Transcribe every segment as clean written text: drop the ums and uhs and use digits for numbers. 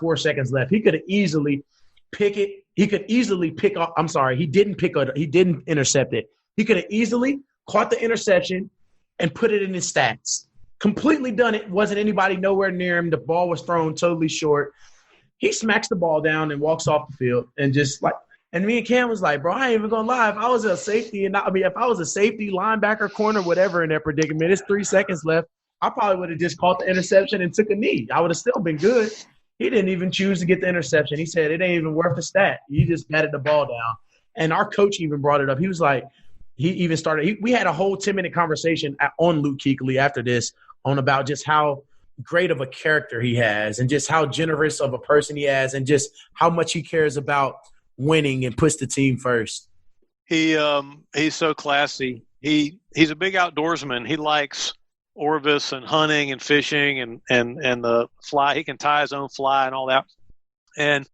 4 seconds left. He could have easily pick it. He could easily pick up. I'm sorry, he didn't intercept it. He could have easily caught the interception and put it in his stats. Completely done it. Wasn't anybody nowhere near him. The ball was thrown totally short. He smacks the ball down and walks off the field and just like. And me and Cam was like, bro, I ain't even gonna lie. If I was a safety if I was a safety, linebacker, corner, whatever in that predicament, it's 3 seconds left. I probably would have just caught the interception and took a knee. I would have still been good. He didn't even choose to get the interception. He said it ain't even worth the stat. He just batted the ball down. And our coach even brought it up. He was like, we had a whole 10-minute conversation on Luke Kuechly after this on about just how great of a character he has and just how generous of a person he has and just how much he cares about winning and puts the team first. He's so classy. He's a big outdoorsman. He likes Orvis and hunting and fishing and the fly. He can tie his own fly and all that. And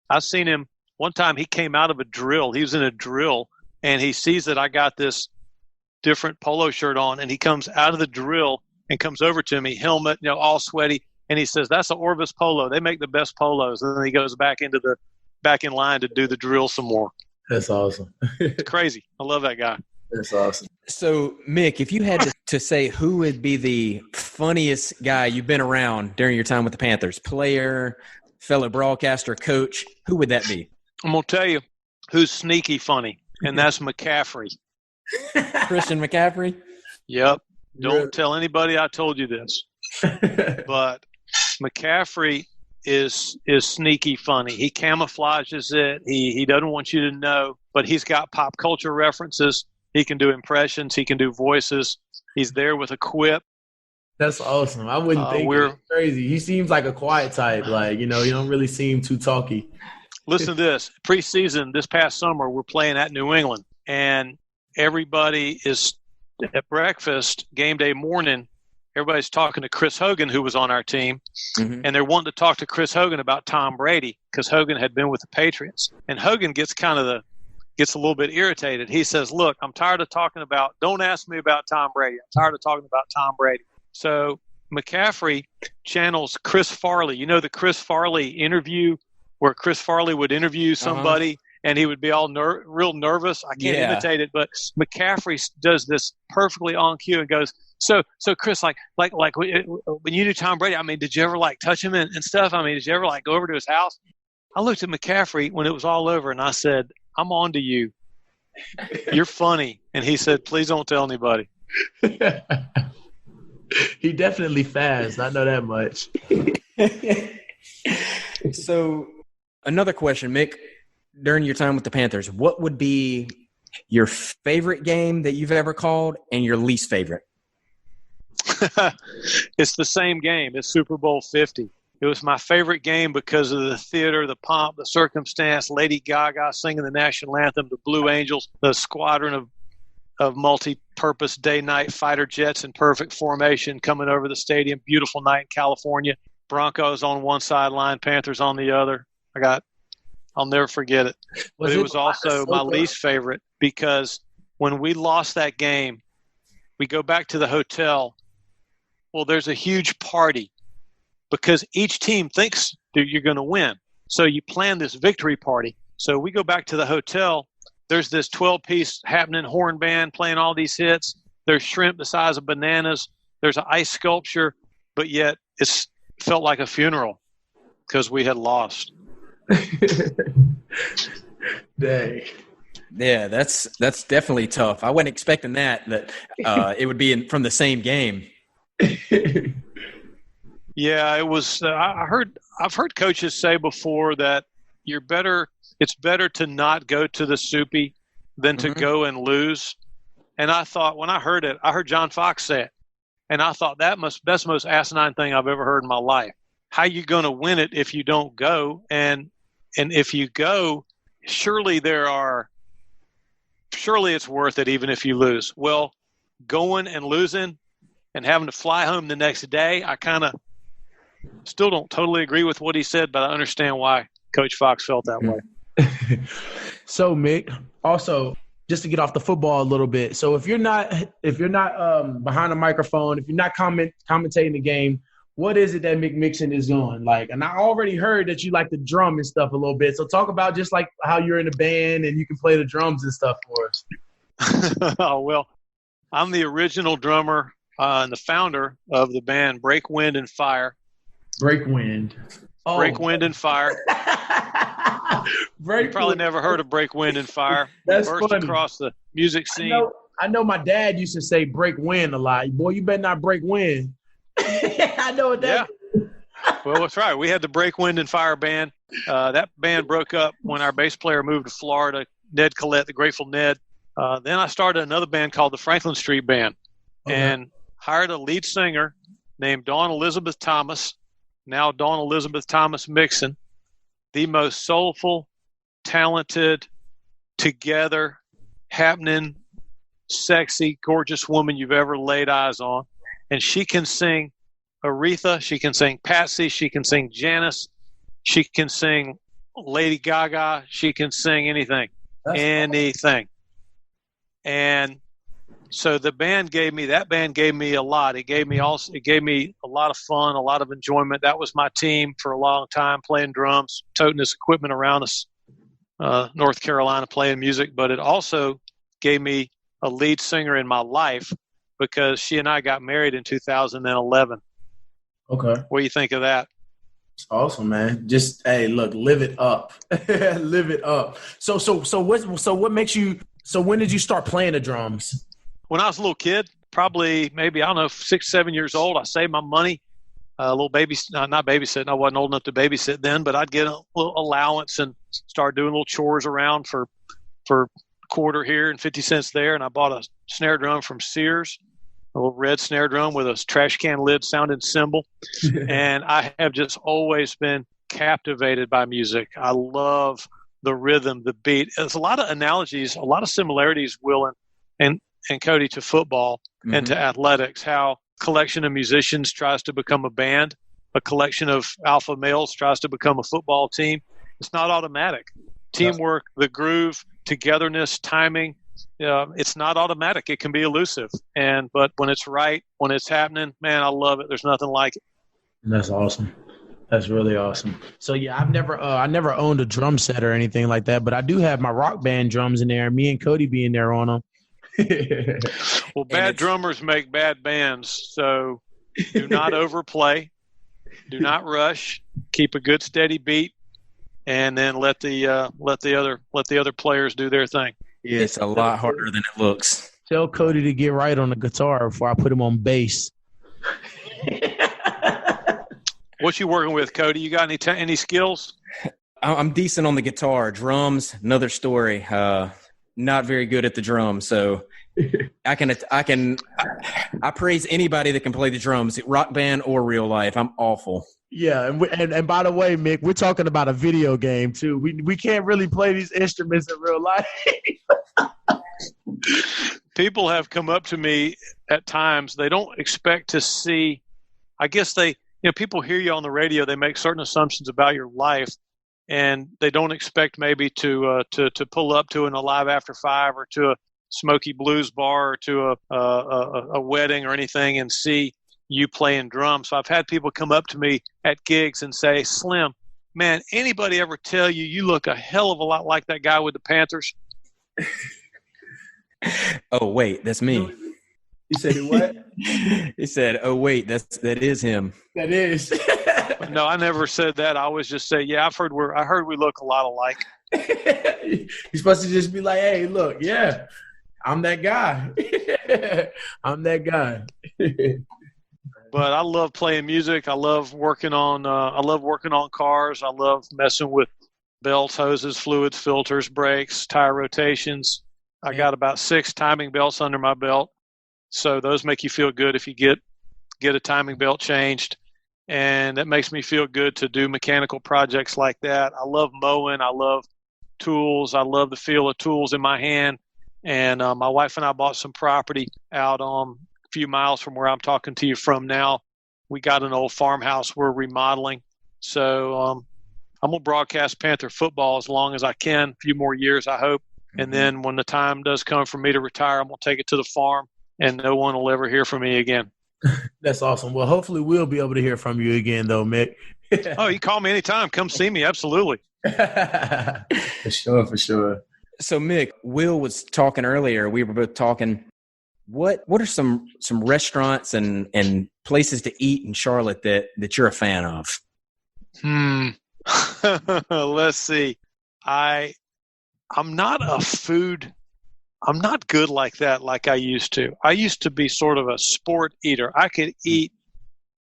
I've seen him one time. He came out of a drill. He was in a drill and he sees that I got this different polo shirt on, and he comes out of the drill and comes over to me, helmet, all sweaty, and he says, "That's an Orvis polo. They make the best polos." And then he goes back in line to do the drill some more. That's awesome. It's crazy. I love that guy. That's awesome. So, Mick, if you had to say who would be the funniest guy you've been around during your time with the Panthers, player, fellow broadcaster, coach, who would that be? I'm going to tell you who's sneaky funny, and that's McCaffrey. Christian McCaffrey? Yep. Don't tell anybody I told you this. But McCaffrey is sneaky funny. He camouflages it. He doesn't want you to know, but he's got pop culture references. He can do impressions. He can do voices. He's there with a quip. That's awesome. I wouldn't think it's crazy. He seems like a quiet type. Like, you don't really seem too talky. Listen to this. Preseason this past summer, we're playing at New England, and everybody is at breakfast, game day morning. Everybody's talking to Chris Hogan, who was on our team, and they're wanting to talk to Chris Hogan about Tom Brady because Hogan had been with the Patriots. And Hogan gets a little bit irritated. He says, "Look, I'm tired of talking about – don't ask me about Tom Brady. I'm tired of talking about Tom Brady." So McCaffrey channels Chris Farley. You know the Chris Farley interview where Chris Farley would interview somebody and he would be all real nervous. I can't imitate it, but McCaffrey does this perfectly on cue and goes, So Chris, like when you do Tom Brady, I mean, did you ever touch him and stuff? I mean, did you ever go over to his house? I looked at McCaffrey when it was all over and I said, "I'm on to you. You're funny." And he said, "Please don't tell anybody." He definitely fast. I know that much. So another question, Mick, during your time with the Panthers, what would be your favorite game that you've ever called and your least favorite? It's the same game. It's Super Bowl 50. It was my favorite game because of the theater, the pomp, the circumstance, Lady Gaga singing the national anthem, the Blue Angels, the squadron of multi-purpose day-night fighter jets in perfect formation coming over the stadium. Beautiful night in California. Broncos on one sideline, Panthers on the other. I'll never forget it. But it was also my least favorite because when we lost that game, we go back to the hotel. Well, there's a huge party because each team thinks that you're going to win. So you plan this victory party. So we go back to the hotel. There's this 12-piece happening horn band playing all these hits. There's shrimp the size of bananas. There's an ice sculpture, but yet it felt like a funeral because we had lost. Dang. Yeah, that's definitely tough. I wasn't expecting that it would be from the same game. Yeah, it was. I've heard coaches say before that it's better to not go to the soupy than to go and lose. And I thought when I heard it, I heard John Fox say it, and I thought that's the most asinine thing I've ever heard in my life. How you going to win it if you don't go? And if you go, surely it's worth it even if you lose. Well, going and losing and having to fly home the next day, I kind of still don't totally agree with what he said, but I understand why Coach Fox felt that way. So, Mick, also just to get off the football a little bit. So if you're not behind a microphone, if you're not commentating the game, what is it that Mick Mixon is doing? Like, and I already heard that you like to drum and stuff a little bit. So talk about just like how you're in a band and you can play the drums and stuff for us. Oh, well, I'm the original drummer and the founder of the band Break Wind and Fire. Break Wind. Oh. Break Wind and Fire. You probably never heard of Break Wind and Fire. That's Burst funny. Across the music scene. I know my dad used to say break wind a lot. Boy, you better not break wind. I know what that is. Well, that's right. We had the Break Wind and Fire band. That band broke up when our bass player moved to Florida, Ned Collette, the Grateful Ned. Then I started another band called the Franklin Street Band and hired a lead singer named Dawn Elizabeth Thomas, now Dawn Elizabeth Thomas Mixon, the most soulful, talented, together, happening, sexy, gorgeous woman you've ever laid eyes on. And she can sing Aretha, she can sing Patsy, she can sing Janice, she can sing Lady Gaga, she can sing anything. Anything. And so that band gave me a lot. It gave me a lot of fun, a lot of enjoyment. That was my team for a long time, playing drums, toting this equipment around us, North Carolina, playing music. But it also gave me a lead singer in my life because she and I got married in 2011. Okay. What do you think of that? It's awesome, man. Just, hey, look, live it up. Live it up. So what makes you, so when did you start playing the drums? When I was a little kid, probably maybe, 6, 7 years old, I saved my money. A little not babysitting. I wasn't old enough to babysit then, but I'd get a little allowance and start doing little chores around for a quarter here and 50 cents there. And I bought a snare drum from Sears, a little red snare drum with a trash can lid sounding cymbal. And I have just always been captivated by music. I love the rhythm, the beat. There's a lot of analogies, a lot of similarities, Will and Cody, to football and to athletics, how a collection of musicians tries to become a band, a collection of alpha males tries to become a football team. It's not automatic. Teamwork, the groove, togetherness, timing, it's not automatic. It can be elusive. But when it's right, when it's happening, man, I love it. There's nothing like it. That's awesome. That's really awesome. So yeah, I never owned a drum set or anything like that, but I do have my rock band drums in there. Me and Cody be in there on them. Well, bad drummers make bad bands, so do not overplay, do not rush, keep a good steady beat, and then let the other players do their thing. Yeah, it's a lot harder than it looks. Tell Cody to get right on the guitar before I put him on bass. What you working with, Cody? You got any skills? I'm decent on the guitar. Drums, another story. Not very good at the drums, so I praise anybody that can play the drums, rock band or real life. I'm awful. Yeah, and by the way, Mick, we're talking about a video game too. We can't really play these instruments in real life. People have come up to me at times. They don't expect to see. I guess people hear you on the radio. They make certain assumptions about your life, and they don't expect maybe to pull up to an Alive After 5 or to a Smoky Blues bar or to a wedding or anything and see you playing drums. So I've had people come up to me at gigs and say, Slim, man, anybody ever tell you look a hell of a lot like that guy with the Panthers? Oh, wait, that's me. You said what? He said, oh, wait, that is him. That is. No, I never said that. I always just say, yeah, I heard we look a lot alike. You're supposed to just be like, hey, look, yeah, I'm that guy. I'm that guy. But I love playing music. I love working on cars. I love messing with belts, hoses, fluids, filters, brakes, tire rotations. I got about 6 timing belts under my belt. So those make you feel good if you get a timing belt changed. And that makes me feel good to do mechanical projects like that. I love mowing. I love tools. I love the feel of tools in my hand. And my wife and I bought some property out a few miles from where I'm talking to you from now. We got an old farmhouse we're remodeling. So I'm going to broadcast Panther football as long as I can, a few more years, I hope. And then when the time does come for me to retire, I'm going to take it to the farm, and no one will ever hear from me again. That's awesome. Well, hopefully we'll be able to hear from you again, though, Mick. Oh, you call me anytime. Come see me. Absolutely. For sure. So, Mick, Will was talking earlier. We were both talking. What are some restaurants and places to eat in Charlotte that you're a fan of? Let's see. I'm not good like that like I used to. I used to be sort of a sport eater. I could eat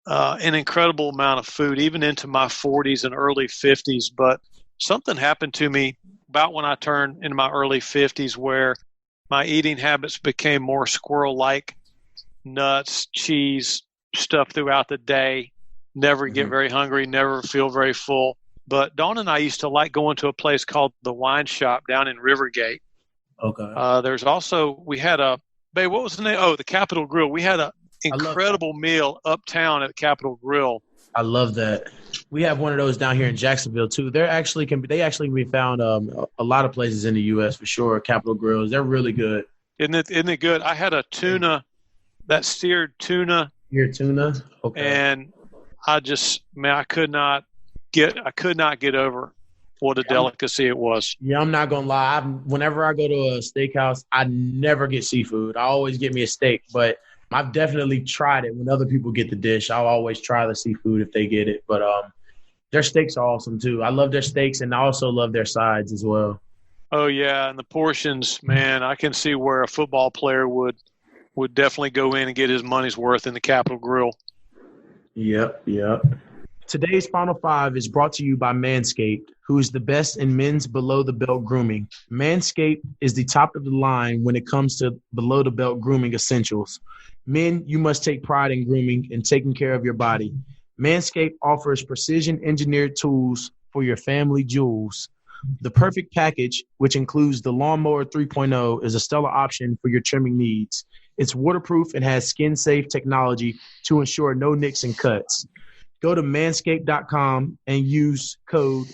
an incredible amount of food, even into my 40s and early 50s. But something happened to me about when I turned into my early 50s where my eating habits became more squirrel-like, nuts, cheese, stuff throughout the day, never get very hungry, never feel very full. But Dawn and I used to like going to a place called the Wine Shop down in Rivergate. Okay. There's also, we had babe, what was the name? Oh, the Capitol Grill. We had an incredible meal uptown at the Capitol Grill. I love that. We have one of those down here in Jacksonville too. They actually can be found a lot of places in the U.S. for sure. Capitol Grills, they're really good. Isn't it good? I had a tuna, that seared tuna. Seared tuna, okay. And I could not get over what a delicacy it was. Yeah, I'm not gonna lie. Whenever I go to a steakhouse, I never get seafood. I always get me a steak, but I've definitely tried it. When other people get the dish, I'll always try the seafood if they get it. But their steaks are awesome too. I love their steaks, and I also love their sides as well. Oh yeah, and the portions, man, I can see where a football player would definitely go in and get his money's worth in the Capitol Grill. Yep. Today's Final Five is brought to you by Manscaped, who is the best in men's below-the-belt grooming. Manscaped is the top of the line when it comes to below-the-belt grooming essentials. Men, you must take pride in grooming and taking care of your body. Manscaped offers precision-engineered tools for your family jewels. The perfect package, which includes the Lawnmower 3.0, is a stellar option for your trimming needs. It's waterproof and has skin-safe technology to ensure no nicks and cuts. Go to manscaped.com and use code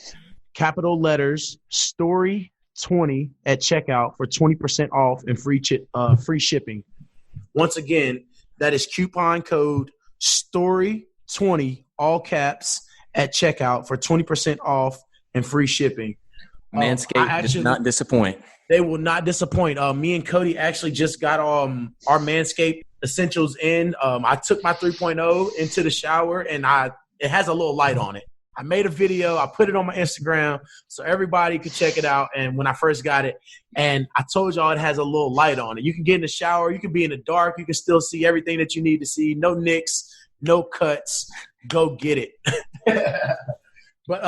capital letters STORY20 at checkout for 20% off and free shipping. Once again, that is coupon code STORY20, all caps, at checkout for 20% off and free shipping. Manscaped does not disappoint. They will not disappoint. Me and Cody actually just got our Manscaped essentials in. I took my 3.0 into the shower, and it has a little light on it. I made a video. I put it on my Instagram so everybody could check it out. And when I first got it, and I told y'all it has a little light on it. You can get in the shower. You can be in the dark. You can still see everything that you need to see. No nicks, no cuts. Go get it. But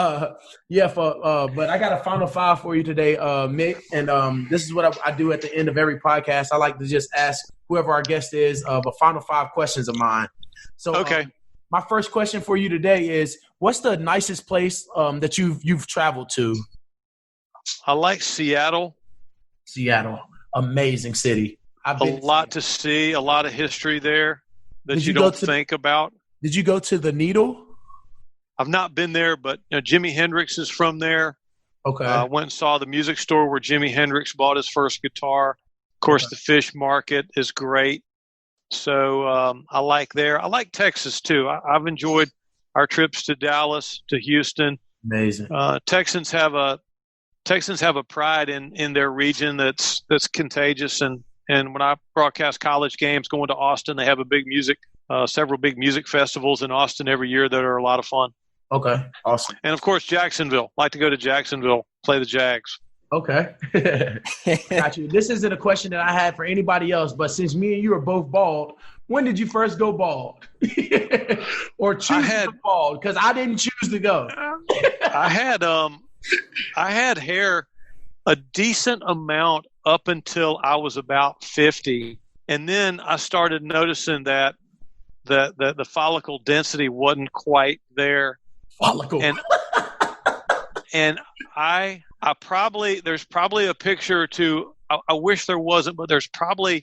but I got a Final Five for you today, Mick. And this is what I do at the end of every podcast. I like to just ask whoever our guest is a Final Five questions of mine. So, okay. My first question for you today is: what's the nicest place that you've traveled to? I like Seattle. Seattle, amazing city. A lot to see, a lot of history there that you don't think about. Did you go to the Needle? I've not been there, but Jimi Hendrix is from there. Okay. Went and saw the music store where Jimi Hendrix bought his first guitar. Of course, the fish market is great. So I like there. I like Texas, too. I've enjoyed our trips to Dallas, to Houston. Amazing. Texans have a pride in their region that's contagious. And when I broadcast college games going to Austin, they have several big music festivals in Austin every year that are a lot of fun. Okay, awesome. And, of course, Jacksonville. Like to go to Jacksonville, play the Jags. Okay. Got you. This isn't a question that I had for anybody else, but since me and you are both bald, when did you first go bald? Or choose to go bald? Because I didn't choose to go. I had hair a decent amount up until I was about 50. And then I started noticing that the follicle density wasn't quite there. Follicle. And there's probably a picture or two. I wish there wasn't, but there's probably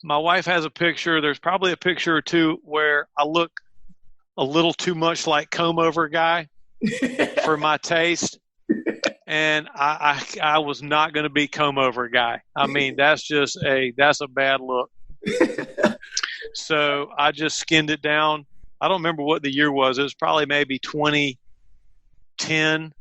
my wife has a picture. There's probably a picture or two where I look a little too much like comb over guy for my taste. And I was not going to be comb over guy. I mean, that's a bad look. So I just skinned it down. I don't remember what the year was. It was probably maybe 2010.